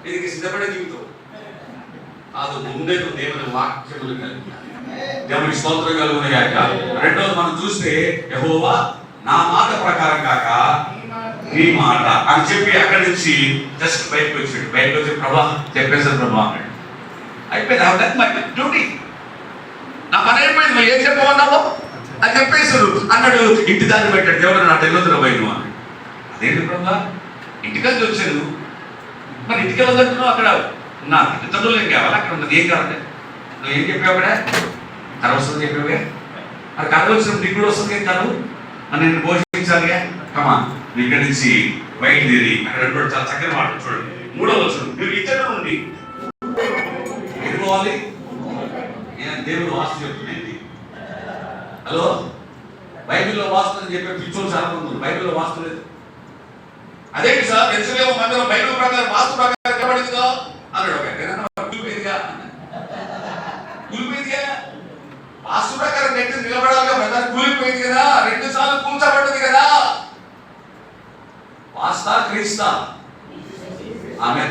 దీనికి సిద్ధపడే జీవితం కాదు, ముందే దేవుని వాక్యములు కలిగి దేవుని స్తోత్రం కలుగునగాక. రెండోది మనం చూస్తే యెహోవా నా మాట ప్రకారం కాక నీ మాట అని చెప్పి అక్కడి నుంచి జస్ట్ బయటకు వచ్చాడు. బయటకు వచ్చి ప్రభా చెప్పేసాడు ప్రభా అన్నాడు. అయిపోయింది, మై డ్యూటీ, నా పని అయిపోయింది, నువ్వు ఏం చెప్పమన్నావు అని చెప్పేసాడు అన్నాడు. ఇంటి దాన్ని పెట్టాడు. దేవుడు నా తెలియదురా బయట అన్నాడు. అదేంటి ప్రభా ఇంటికి వచ్చాను, మరి ఇంటికి వెళ్ళదంటున్నావు, అక్కడ నా తల్లిదండ్రులు ఏం కావాలి, అక్కడ ఉన్నది ఏం కావాలి, నువ్వు ఏం చెప్పావు అక్కడ కర వస్తుంది చెప్పావుగా, మరి కర వచ్చిన నీకు కూడా వస్తుంది కరువు అని నేను పోషించాలిగా. కమా ఇక్కడి నుంచి బయలుదేరి అక్కడ చాలా చక్కని మాట చూడండి. 3వ వచనం, మీరు ఇచ్చట నుండి ఎదుకోవాలి. దేవుడు వాస్తు చెప్తుంది. హలో, బైబిల్లో వాస్తు అని చెప్పే పిచ్చోలు చాలా మంది, బైబిల్లో వాస్తు లేదు. అదేంటి సార్ యెరూషలేము మందిరం బైబిల్ ప్రకారం వాస్తు ప్రకారం కనబడిందిగా అన్నాడు. కూలిపోయిందిగా, కూలిపోయిందిగా, వాస్తు ప్రకారం నెట్టి నిలబడాలిగా, మందిరం కూలిపోయింది కదా, 2 సార్లు కూల్చబడ్డది కదా. వాస్తా క్రీస్తా ఆమె